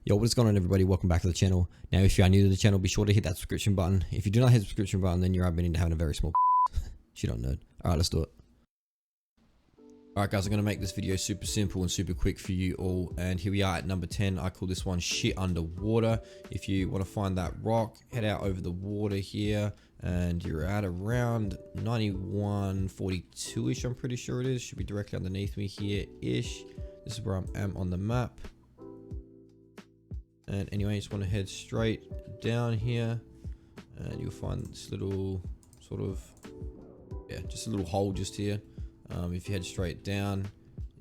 Yo, what is going on, everybody? Welcome back to the channel. Now, if you are new to the channel, be sure to hit that subscription button. If you do not hit the subscription button, then you're admitting to having a very small shit on nerd. Alright, let's do it. Alright guys, I'm going to make this video super simple and super quick for you all. And here we are at number 10. I call this one shit underwater. If you want to find that rock, head out over the water here. And you're at around 9142-ish, I'm pretty sure it is. Should be directly underneath me here-ish. This is where I am on the map. And anyway, you just want to head straight down here. And you'll find this little sort of, yeah, just a little hole just here. If you head straight down,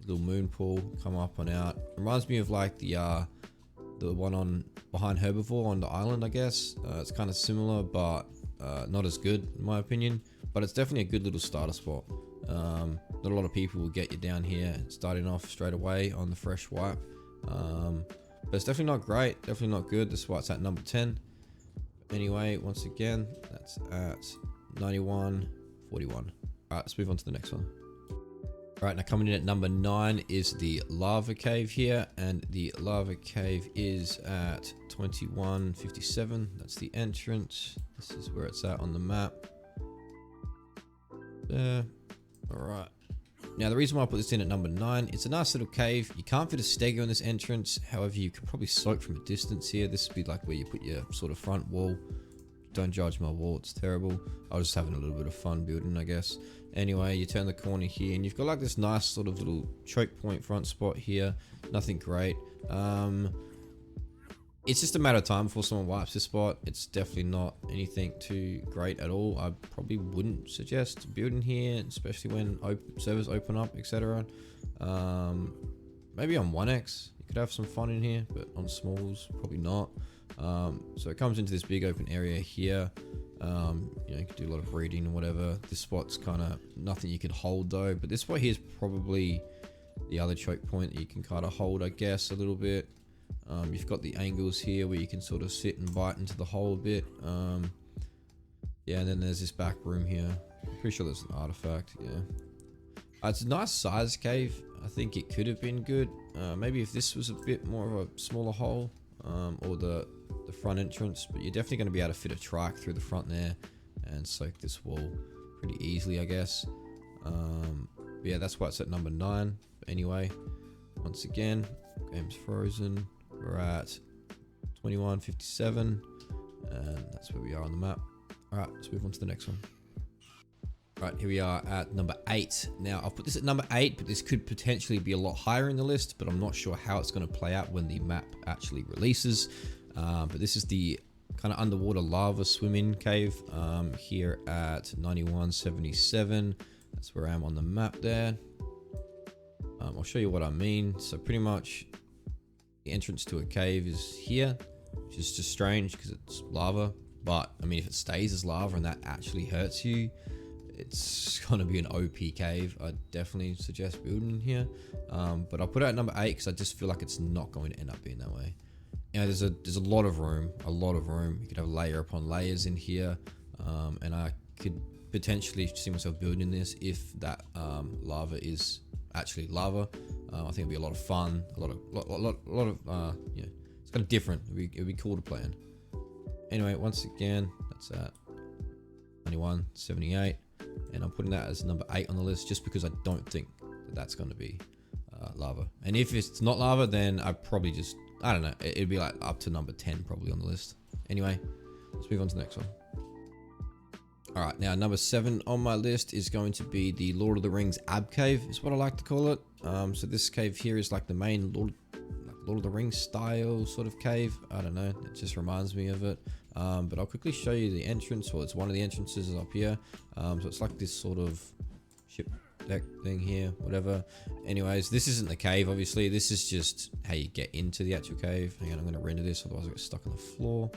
little moon pool, come up and out. It reminds me of like the one on behind Herbivore on the island, I guess. It's kind of similar, but not as good in my opinion. But it's definitely a good little starter spot. Not a lot of people will get you down here starting off straight away on the fresh wipe. But it's definitely not great, definitely not good. This is why it's at number 10. Anyway, once again, that's at 9141. All right, let's move on to the next one. All right, now coming in at number 9 is the lava cave here, and the lava cave is at 2157. That's the entrance. This is where it's at on the map. There. All right. Now, the reason why I put this in at number 9, it's a nice little cave. You can't fit a stego in this entrance. However, you could probably soak from a distance here. This would be like where you put your sort of front wall. Don't judge my wall, it's terrible. I was just having a little bit of fun building, I guess. Anyway, you turn the corner here and you've got like this nice sort of little choke point front spot here. Nothing great. It's just a matter of time before someone wipes this spot. It's definitely not anything too great at all. I probably wouldn't suggest building here, especially when servers open up, etc. Maybe on 1x, you could have some fun in here, but on smalls, probably not. So it comes into this big open area here. You know, you could do a lot of reading and whatever. This spot's kind of nothing you could hold though, but this spot here is probably the other choke point that you can kind of hold, I guess, a little bit. You've got the angles here where you can sort of sit and bite into the hole a bit. Yeah, and then there's this back room here. I'm pretty sure there's an artifact. Yeah, it's a nice size cave. I think it could have been good. Maybe if this was a bit more of a smaller hole, or the front entrance, but you're definitely going to be able to fit a trike through the front there and soak this wall pretty easily, I guess. Yeah, that's why it's at number 9. But anyway, once again, game's frozen. We're at 2157, and that's where we are on the map. All right, let's move on to the next one. All right, here we are at number 8. Now, I've put this at number 8, but this could potentially be a lot higher in the list, but I'm not sure how it's going to play out when the map actually releases. But this is the kind of underwater lava swim-in cave here at 9177. That's where I am on the map there. I'll show you what I mean. So pretty much the entrance to a cave is here, which is just strange because it's lava. But I mean, if it stays as lava and that actually hurts you, it's gonna be an OP cave. I definitely suggest building here. But I'll put it at number 8 because I just feel like it's not going to end up being that way. You know, there's a lot of room, You could have layer upon layers in here, and I could potentially see myself building this if that lava is actually lava. I think it'd be a lot of fun, a lot of yeah, it's kind of different. It'd be cool to play in. Anyway, once again, that's at 9178, and I'm putting that as number 8 on the list just because I don't think that that's going to be lava. And if it's not lava, then I probably just, I don't know, it'd be like up to number 10 probably on the list. Anyway, let's move on to the next one. All right, now number 7 on my list is going to be the Lord of the Rings Ab Cave, is what I like to call it. So this cave here is like the main Lord of the Rings style sort of cave. I don't know, it just reminds me of it. But I'll quickly show you the entrance. Well, it's one of the entrances is up here. So it's like this sort of ship deck thing here, whatever. Anyways, this isn't the cave, obviously. This is just how you get into the actual cave. Hang on, I'm going to render this, otherwise I get stuck on the floor.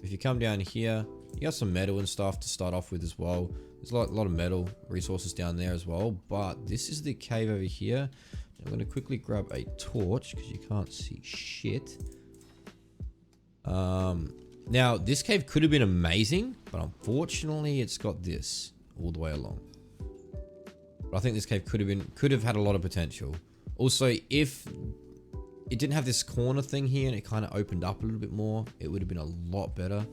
If you come down here, you got some metal and stuff to start off with as well. There's a lot of metal resources down there as well. But this is the cave over here. I'm going to quickly grab a torch because you can't see shit. Now, this cave could have been amazing, but unfortunately, it's got this all the way along. But I think this cave could have had a lot of potential. Also, if it didn't have this corner thing here and it kind of opened up a little bit more, it would have been a lot better.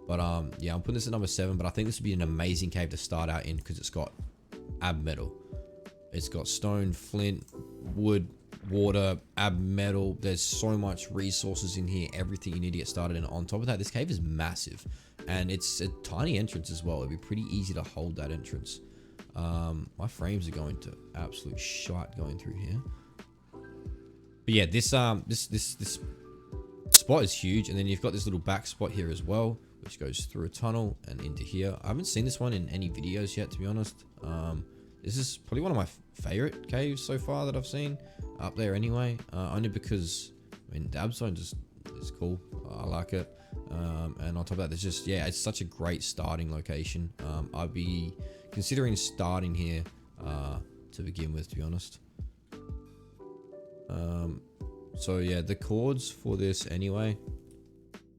But yeah, I'm putting this at number 7, but I think this would be an amazing cave to start out in because it's got ab metal. It's got stone, flint, wood, water, ab metal. There's so much resources in here, everything you need to get started. And on top of that, this cave is massive and it's a tiny entrance as well. It'd be pretty easy to hold that entrance. My frames are going to absolute shite going through here. But yeah, this spot is huge, and then you've got this little back spot here as well, which goes through a tunnel and into here. I haven't seen this one in any videos yet, to be honest. This is probably one of my favorite caves so far that I've seen up there anyway, only because, I mean, the ab zone just is cool. I like it. And on top of that, there's just, yeah, it's such a great starting location. I'd be considering starting here to begin with, to be honest. So yeah, the chords for this anyway,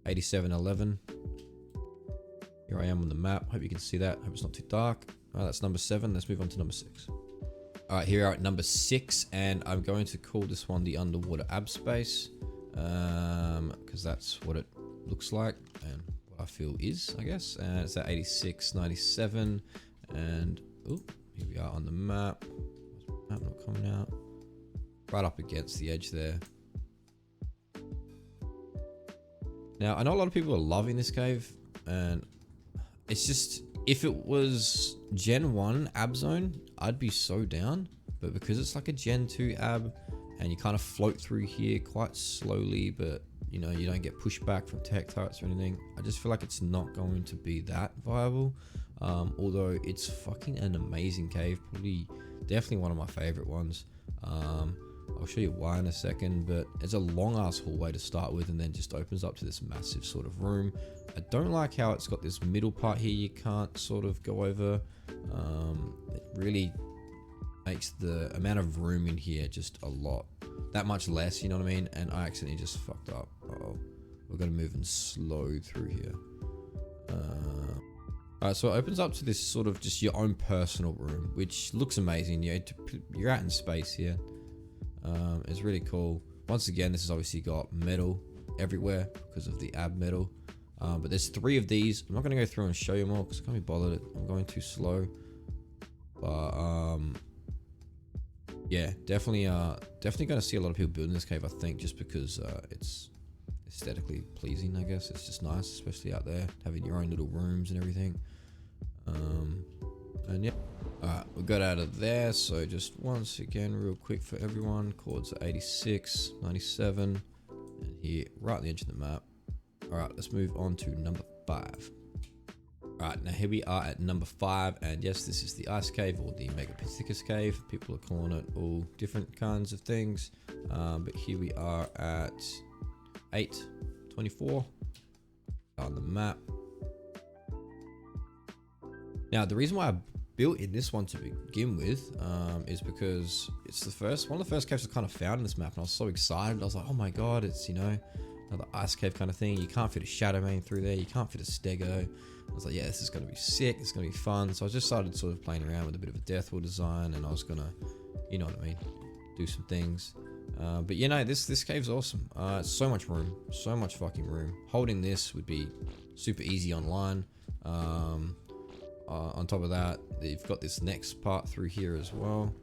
8711. Here I am on the map. Hope you can see that. Hope it's not too dark. That's number 7. Let's move on to number 6. All right, here we are at number 6, and I'm going to call this one the underwater ab space, because that's what it looks like and what I feel is, I guess. And it's at 8697, and oh, here we are on the map. Map not coming out. Right up against the edge there. Now, I know a lot of people are loving this cave, and it's just, if it was Gen 1 ab zone, I'd be so down. But because it's like a Gen 2 ab, and you kind of float through here quite slowly, but you know, you don't get pushed back from tech turrets or anything, I just feel like it's not going to be that viable. Although it's fucking an amazing cave, probably definitely one of my favorite ones. I'll show you why in a second, but it's a long ass hallway to start with, and then just opens up to this massive sort of room. I don't like how it's got this middle part here you can't sort of go over. It really makes the amount of room in here just that much less, you know what I mean? And I accidentally just fucked up. Uh-oh, we're gonna move and slow through here. Alright, so it opens up to this sort of just your own personal room, which looks amazing. You're out in space here. It's really cool. Once again, this has obviously got metal everywhere because of the ab metal. But there's 3 of these. I'm not going to go through and show you more because I can't be bothered. I'm going too slow. But yeah, definitely going to see a lot of people building this cave, I think, just because it's aesthetically pleasing, I guess. It's just nice, especially out there, having your own little rooms and everything. And yeah. Alright, we got out of there, so just once again, real quick for everyone, chords are 86, 97, and here, right on the edge of the map. Alright, let's move on to number 5. Alright, now here we are at number 5, and yes, this is the ice cave, or the Megapithecus cave. People are calling it all different kinds of things, but here we are at 824 on the map. Now, the reason why I built in this one to begin with is because it's one of the first caves I kind of found in this map, and I was so excited. I was like, oh my god, it's, you know, another ice cave kind of thing. You can't fit a shadow main through there, you can't fit a stego. I was like, yeah, this is going to be sick, it's going to be fun. So I just started sort of playing around with a bit of a death wall design, and I was going to, you know what I mean, do some things. But you know, this cave's awesome. It's so much room, so much fucking room. Holding this would be super easy online. On top of that, you've got this next part through here as well,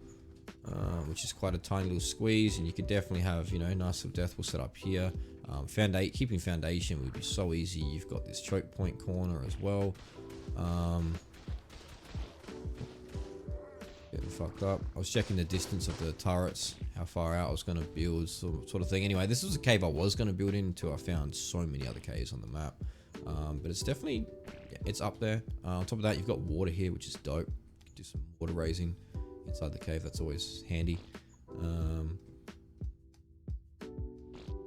which is quite a tiny little squeeze, and you could definitely have, you know, nice little death wall set up here. Keeping foundation would be so easy. You've got this choke point corner as well. Getting fucked up. I was checking the distance of the turrets, how far out I was going to build, sort of thing. Anyway, this was a cave I was going to build in until I found so many other caves on the map. But it's definitely, yeah, it's up there. On top of that, you've got water here, which is dope. You can do some water raising inside the cave. That's always handy.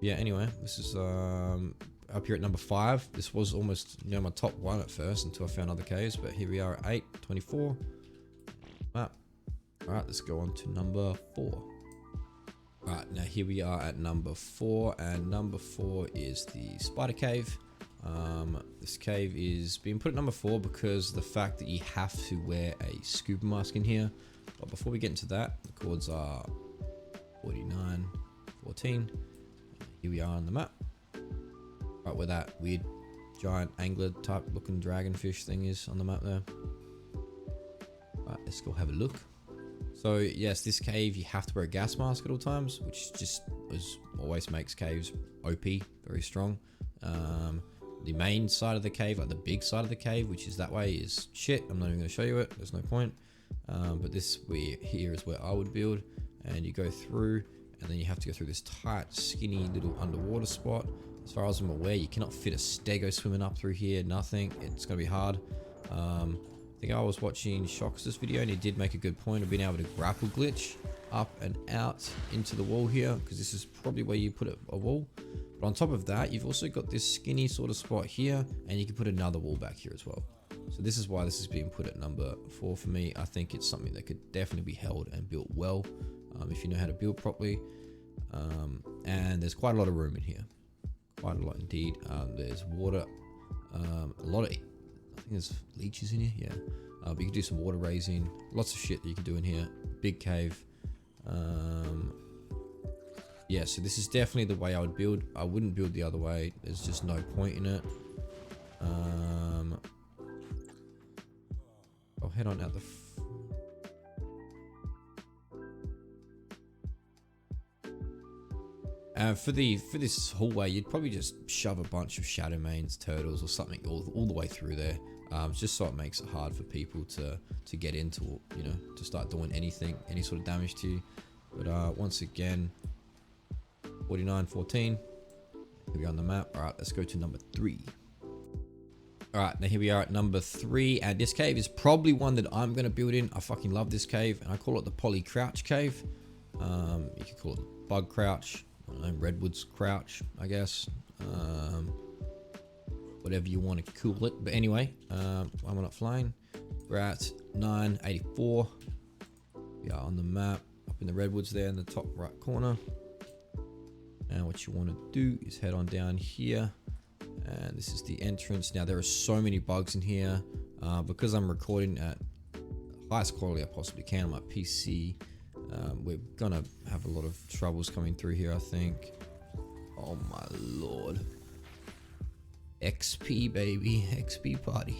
Yeah, anyway, this is up here at number 5. This was almost, you know, my top 1 at first until I found other caves, but here we are at 824 map. All right, let's go on to number 4. All right, now here we are at number 4, and number 4 is the spider cave. This cave is being put at number 4 because of the fact that you have to wear a scuba mask in here. But before we get into that, the chords are 49, 14. Here we are on the map. Right where that weird giant angler type looking dragonfish thing is on the map there. Right, let's go have a look. So yes, this cave you have to wear a gas mask at all times, which just always makes caves OP, very strong. The main side of the cave, like the big side of the cave, which is that way, is shit. I'm not even going to show you it. There's no point. But this here is where I would build, and you go through, and then you have to go through this tight, skinny little underwater spot. As far as I'm aware, you cannot fit a stego swimming up through here. Nothing. It's going to be hard. I think I was watching Shxt's video, and he did make a good point of being able to grapple glitch up and out into the wall here, because this is probably where you put a wall. But on top of that, you've also got this skinny sort of spot here, and you can put another wall back here as well. So this is why this is being put at number 4 for me. I think it's something that could definitely be held and built well, if you know how to build properly. And there's quite a lot of room in here, quite a lot indeed. There's water, a lot of, I think there's leeches in here, yeah. But you can do some water raising, lots of shit that you can do in here. Big cave. Yeah, so this is definitely the way I would build. I wouldn't build the other way. There's just no point in it. I'll head on out the for this hallway, you'd probably just shove a bunch of shadow mains, turtles, or something all the way through there, just so it makes it hard for people to get into, you know, to start doing anything, any sort of damage to you. But once again, 49-14. Here we are on the map. All right, let's go to number 3. All right, now here we are at number 3, and this cave is probably one that I'm gonna build in. I fucking love this cave, and I call it the Poly Crouch Cave. You could call it Bug Crouch, I don't know, Redwood's Crouch, I guess. Whatever you want to call it. But anyway, why am I not flying? We're at 984. We are on the map, up in the redwoods there in the top right corner. And what you want to do is head on down here, and this is the entrance. Now there are so many bugs in here, because I'm recording at highest quality I possibly can on my PC. We're gonna have a lot of troubles coming through here, I think. Oh my lord. XP baby, XP party.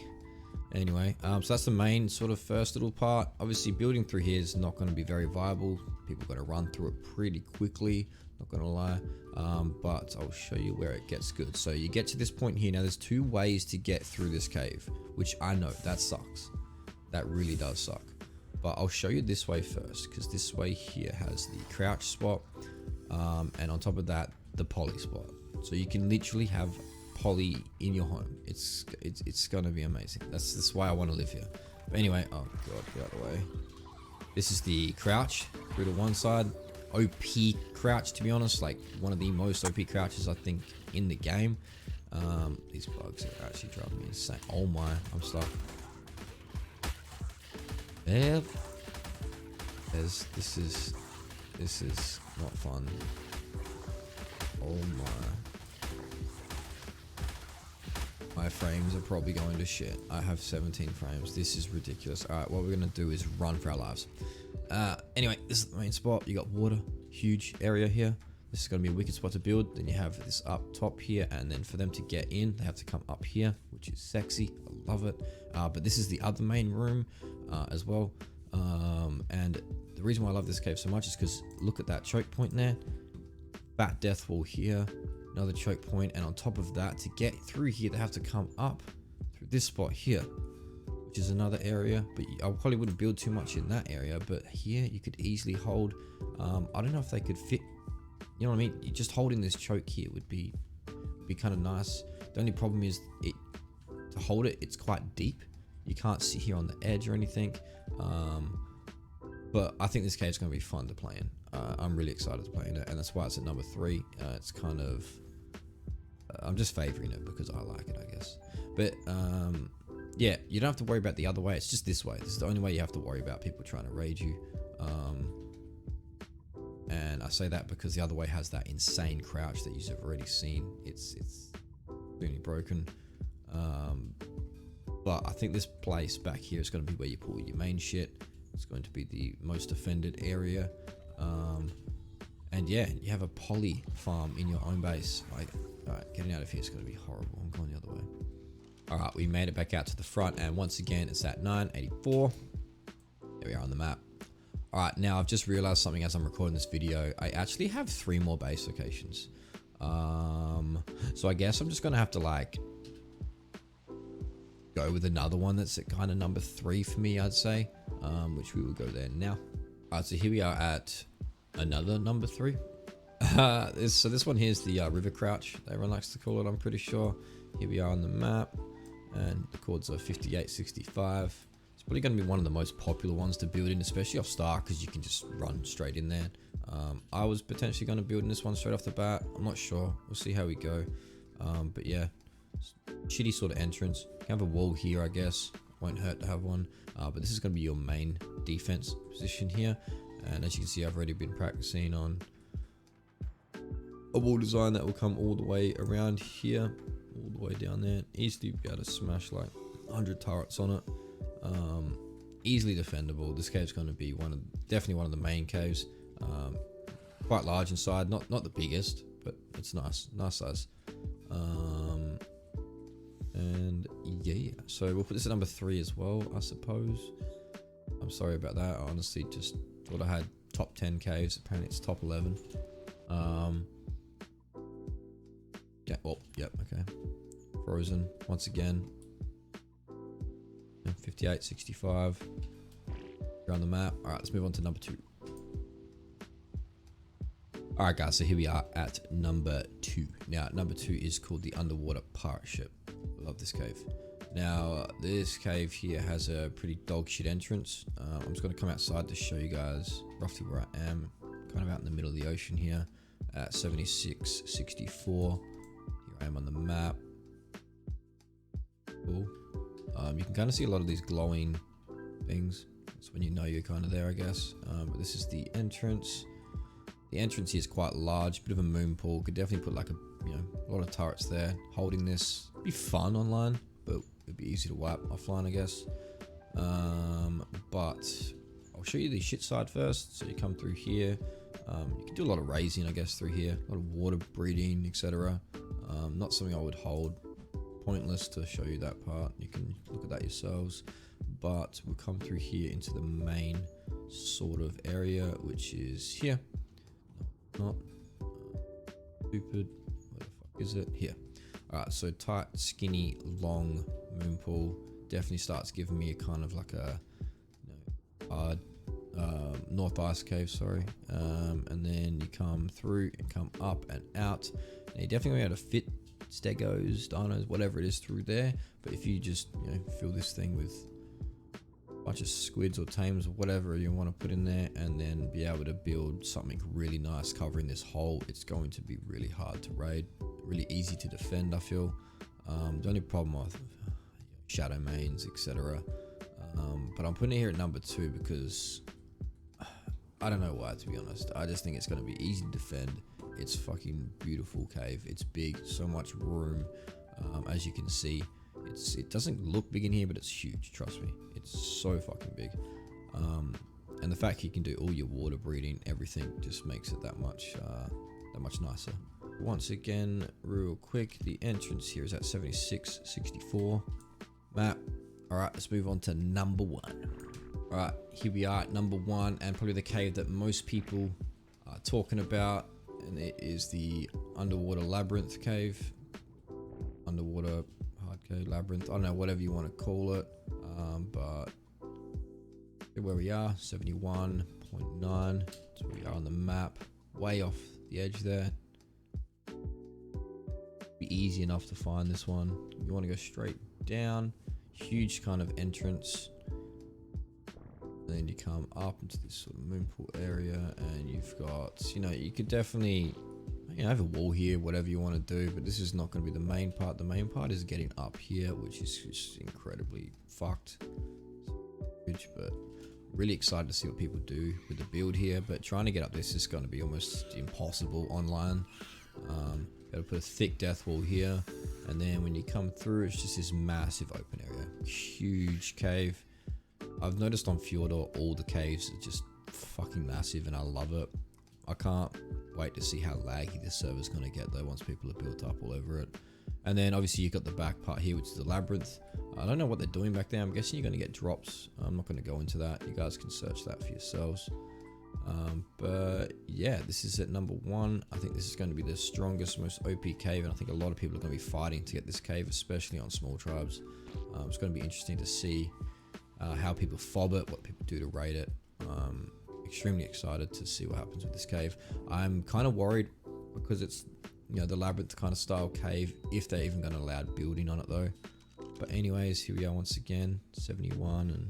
Anyway, so that's the main sort of first little part. Obviously building through here is not going to be very viable. People got to run through it pretty quickly, not gonna lie. But I'll show you where it gets good. So you get to this point here. Now there's 2 ways to get through this cave, which I know that sucks. That really does suck. But I'll show you this way first, because this way here has the crouch spot, and on top of that, the poly spot. So you can literally have poly in your home. It's gonna be amazing. That's why I want to live here. But anyway, oh god, get out of the way. This is the crouch through to one side. OP crouch, to be honest, like one of the most OP crouches I think in the game. These bugs are actually driving me insane. Oh my, I'm stuck. Yeah, this is not fun. Oh my frames are probably going to shit. I have 17 frames. This is ridiculous. All right, what we're gonna do is run for our lives. Anyway, this is the main spot. You got water, huge area here. This is gonna be a wicked spot to build. Then you have this up top here, and then for them to get in, they have to come up here, which is sexy. I love it. But this is the other main room as well. And the reason why I love this cave so much is because look at that choke point there. Fat death wall here, another choke point, and on top of that, to get through here, they have to come up through this spot here, which is another area. But I probably wouldn't build too much in that area, but here you could easily hold. I don't know if they could fit, you know what I mean? Just holding this choke here would be kind of nice. The only problem is to hold it, it's quite deep. You can't sit here on the edge or anything. But I think this cave is going to be fun to play in. I'm really excited to play in it, and that's why it's at number 3. It's kind of, I'm just favoring it because I like it, I guess. But yeah, you don't have to worry about the other way. It's just this way. This is the only way you have to worry about people trying to raid you. And I say that because the other way has that insane crouch that you've already seen. It's really broken. But I think this place back here is going to be where you pull your main shit. It's going to be the most defended area. And yeah, you have a poly farm in your own base. Like, all right, getting out of here is going to be horrible. I'm going the other way. All right, we made it back out to the front, and once again, it's at 984. There we are on the map. All right, now I've just realized something as I'm recording this video. I actually have 3 more base locations. So I guess I'm just gonna have to like go with another one that's at kind of number 3 for me, I'd say, which we will go there now. All right, so here we are at another number 3. So this one here is the river crouch, everyone likes to call it, I'm pretty sure. Here we are on the map, and the chords are 5865. It's probably going to be one of the most popular ones to build in, especially off start, because you can just run straight in there. I was potentially going to build in this one straight off the bat. I'm not sure. We'll see how we go. But yeah, shitty sort of entrance. You can have a wall here, I guess. Won't hurt to have one. But this is going to be your main defense position here. And as you can see, I've already been practicing on a wall design that will come all the way around here, all the way down there. Easily be able to smash like 100 turrets on it. Easily defendable. This cave's going to be definitely one of the main caves. Quite large inside, not the biggest, but it's nice size. And yeah, so we'll put this at number 3 as well, I suppose. I'm sorry about that. I honestly just thought I had top 10 caves. Apparently it's top 11. Yeah, well, yep, okay. Frozen once again. 5865. We're on the map. All right, let's move on to number 2. All right, guys, so here we are at number 2. Now, number 2 is called the Underwater Pirate Ship. I love this cave. Now, this cave here has a pretty dog shit entrance. I'm just going to come outside to show you guys roughly where I am. Kind of out in the middle of the ocean here at 7664. Here I am on the map. Cool. You can kind of see a lot of these glowing things. That's when you know you're kind of there, I guess. But this is the entrance. The entrance here is quite large, bit of a moon pool. Could definitely put like a lot of turrets there. Holding this would be fun online, but it'd be easy to wipe offline, I guess. But I'll show you the shit side first. So you come through here. You can do a lot of raising, I guess, through here. A lot of water breeding, etc. Not something I would hold. Pointless to show you that part. You can look at that yourselves. But we'll come through here into the main sort of area, which is here. Not stupid. Where the fuck is it? Here. Alright, so tight, skinny, long moon pool definitely starts giving me a kind of like a hard north ice cave, sorry. And then you come through and come up and out. And you definitely able to fit stegos, dinos, whatever it is through there. But if you just fill this thing with bunch of squids or tames or whatever you want to put in there, and then be able to build something really nice covering this hole, it's going to be really hard to raid, really easy to defend, I feel. The only problem with shadow mains, etc. But I'm putting it here at number 2 because I don't know why, to be honest. I just think it's going to be easy to defend. It's fucking beautiful cave. It's big, so much room. As you can see, it doesn't look big in here, but it's huge, trust me. It's so fucking big. And the fact you can do all your water breeding, everything, just makes it that much nicer. Once again, real quick, the entrance here is at 7664 map. All right, let's move on to number 1. All right, here we are at number 1, and probably the cave that most people are talking about, and it is the Underwater Labyrinth cave. Underwater hard cave, Labyrinth, I don't know, whatever you want to call it. But where we are, 71.9. So we are on the map, way off the edge there. Be easy enough to find this one. You want to go straight down, huge kind of entrance. And then you come up into this sort of moon pool area, and you've got, you could definitely, have a wall here, whatever you want to do, but this is not going to be the main part. The main part is getting up here, which is just incredibly fucked. But really excited to see what people do with the build here, but trying to get up this is going to be almost impossible online. Gotta put a thick death wall here, and then when you come through, it's just this massive open area, huge cave. I've noticed on FJORDUR all the caves are just fucking massive, and I love it. I can't wait to see how laggy this server's going to get though once people are built up all over it. And then obviously you've got the back part here, which is the Labyrinth. I don't know what they're doing back there. I'm guessing you're going to get drops. I'm not going to go into that. You guys can search that for yourselves. But yeah, this is at number 1. I think this is going to be the strongest, most OP cave, and I think a lot of people are going to be fighting to get this cave, especially on small tribes. It's going to be interesting to see how people fob it, what people do to raid it. Extremely excited to see what happens with this cave. I'm kind of worried because it's, you know, the Labyrinth kind of style cave, if they're even going to allow building on it though. But anyways, here we are once again, 71 and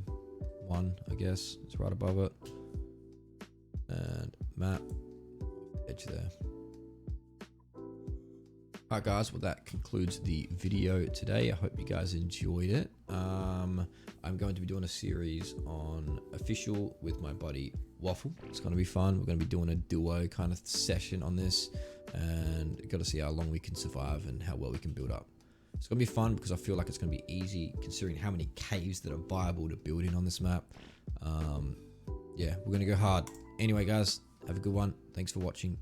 1, I guess. It's right above it. And map, edge there. Alright guys, well that concludes the video today. I hope you guys enjoyed it. I'm going to be doing a series on official with my buddy Waffle. It's going to be fun. We're going to be doing a duo kind of session on this, and got to see how long we can survive and how well we can build up. It's going to be fun because I feel like it's going to be easy considering how many caves that are viable to build in on this map. Yeah, we're going to go hard. Anyway guys, have a good one. Thanks for watching.